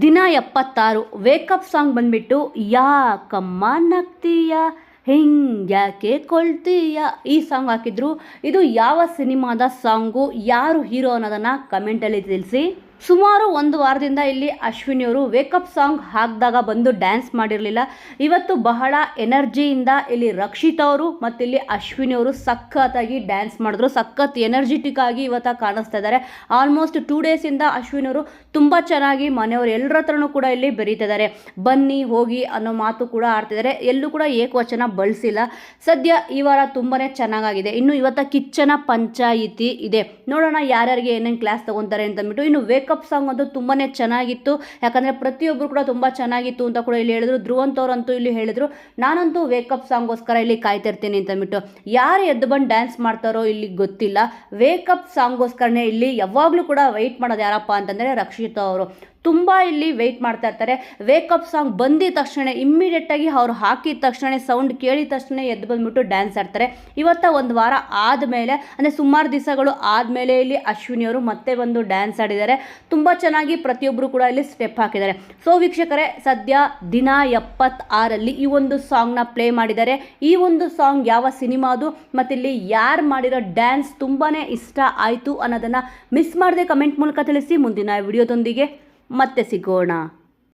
ದಿನ 76 wake up song ಬಂದ್ಬಿಟ್ಟು ಯಾಕಮ್ಮ ನಗ್ತೀಯ ಹಿಂಗ್ಯಾಕೆ ಕೊಳ್ತೀಯ ಈ ಸಾಂಗ್ ಹಾಕಿದ್ರು. ಇದು ಯಾವ ಸಿನಿಮಾದ ಸಾಂಗು, ಯಾರು ಹೀರೋ ಅನ್ನೋದನ್ನು ಕಮೆಂಟಲ್ಲಿ ತಿಳಿಸಿ. ಸುಮಾರು ಒಂದು ವಾರದಿಂದ ಇಲ್ಲಿ ಅಶ್ವಿನಿಯವರು ವೇಕಪ್ ಸಾಂಗ್ ಹಾಕಿದಾಗ ಬಂದು ಡ್ಯಾನ್ಸ್ ಮಾಡಿರಲಿಲ್ಲ. ಇವತ್ತು ಬಹಳ ಎನರ್ಜಿಯಿಂದ ಇಲ್ಲಿ ರಕ್ಷಿತ್ ಅವರು ಮತ್ತು ಇಲ್ಲಿ ಅಶ್ವಿನಿಯವರು ಸಖತ್ತಾಗಿ ಡ್ಯಾನ್ಸ್ ಮಾಡಿದ್ರು. ಸಖತ್ ಎನರ್ಜಿಟಿಕ್ ಆಗಿ ಇವತ್ತು ಕಾಣಿಸ್ತಾ ಇದ್ದಾರೆ. ಆಲ್ಮೋಸ್ಟ್ 2 ಡೇಸಿಂದ ಅಶ್ವಿನಿಯವರು ತುಂಬ ಚೆನ್ನಾಗಿ ಮನೆಯವರು ಎಲ್ಲರ ಹತ್ರನೂ ಕೂಡ ಇಲ್ಲಿ ಬೆರೀತಿದ್ದಾರೆ. ಬನ್ನಿ ಹೋಗಿ ಅನ್ನೋ ಮಾತು ಕೂಡ ಆಡ್ತಿದ್ದಾರೆ. ಎಲ್ಲೂ ಕೂಡ ಏಕವಚನ ಬಳಸಿಲ್ಲ. ಸದ್ಯ ಈ ವಾರ ತುಂಬಾ ಚೆನ್ನಾಗಿದೆ. ಇನ್ನು ಇವತ್ತು ಕಿಚ್ಚನ ಪಂಚಾಯಿತಿ ಇದೆ. ನೋಡೋಣ ಯಾರ್ಯಾರಿಗೆ ಏನೇನು ಕ್ಲಾಸ್ ತೊಗೊತಾರೆ ಅಂತಂದ್ಬಿಟ್ಟು. ಇನ್ನು ವೇಕಪ್ ಸಾಂಗ್ ಅಂತೂ ತುಂಬಾ ಚೆನ್ನಾಗಿತ್ತು. ಯಾಕಂದರೆ ಪ್ರತಿಯೊಬ್ಬರು ಕೂಡ ತುಂಬ ಚೆನ್ನಾಗಿತ್ತು ಅಂತ ಕೂಡ ಇಲ್ಲಿ ಹೇಳಿದ್ರು. ಧ್ರುವಂತ್ ಅವರಂತೂ ಇಲ್ಲಿ ಹೇಳಿದ್ರು, ನಾನಂತೂ ವೇಕಪ್ ಸಾಂಗ್ಗೋಸ್ಕರ ಇಲ್ಲಿ ಕಾಯ್ತಿರ್ತೀನಿ ಅಂತಂದ್ಬಿಟ್ಟು. ಯಾರು ಎದ್ದು ಬಂದು ಡ್ಯಾನ್ಸ್ ಮಾಡ್ತಾರೋ ಇಲ್ಲಿ ಗೊತ್ತಿಲ್ಲ. ವೇಕಪ್ ಸಾಂಗ್ಗೋಸ್ಕರನೇ ಇಲ್ಲಿ ಯಾವಾಗಲೂ ಕೂಡ ವೆಯ್ಟ್ ಮಾಡೋದು ಯಾರಪ್ಪ ಅಂತಂದರೆ ರಕ್ಷಿತ್ ಅವರು. ತುಂಬ ಇಲ್ಲಿ ವೆಯ್ಟ್ ಮಾಡ್ತಾ ಇರ್ತಾರೆ. ವೇಕಪ್ ಸಾಂಗ್ ಬಂದಿದ ತಕ್ಷಣ ಇಮ್ಮಿಡಿಯೇಟಾಗಿ ಅವ್ರು ಹಾಕಿದ ತಕ್ಷಣ ಸೌಂಡ್ ಕೇಳಿದ ತಕ್ಷಣ ಎದ್ದು ಬಂದ್ಬಿಟ್ಟು ಡ್ಯಾನ್ಸ್ ಆಡ್ತಾರೆ. ಇವತ್ತು ಒಂದು ವಾರ ಆದಮೇಲೆ ಅಂದರೆ ಸುಮಾರು ದಿವಸಗಳು ಆದಮೇಲೆ ಇಲ್ಲಿ ಅಶ್ವಿನಿಯವರು ಮತ್ತೆ ಒಂದು ಡ್ಯಾನ್ಸ್ ಆಡಿದ್ದಾರೆ. ತುಂಬ ಚೆನ್ನಾಗಿ ಪ್ರತಿಯೊಬ್ಬರು ಕೂಡ ಇಲ್ಲಿ ಸ್ಟೆಪ್ ಹಾಕಿದ್ದಾರೆ. ಸೊ ವೀಕ್ಷಕರೇ, ಸದ್ಯ ದಿನ 76ರಲ್ಲಿ ಈ ಒಂದು ಸಾಂಗ್ನ ಪ್ಲೇ ಮಾಡಿದ್ದಾರೆ. ಈ ಒಂದು ಸಾಂಗ್ ಯಾವ ಸಿನಿಮಾದು ಮತ್ತು ಇಲ್ಲಿ ಯಾರು ಮಾಡಿರೋ ಡ್ಯಾನ್ಸ್ ತುಂಬಾ ಇಷ್ಟ ಆಯಿತು ಅನ್ನೋದನ್ನು ಮಿಸ್ ಮಾಡದೆ ಕಮೆಂಟ್ ಮೂಲಕ ತಿಳಿಸಿ. ಮುಂದಿನ ವಿಡಿಯೋದೊಂದಿಗೆ ಮತ್ತೆ ಸಿಗೋಣ.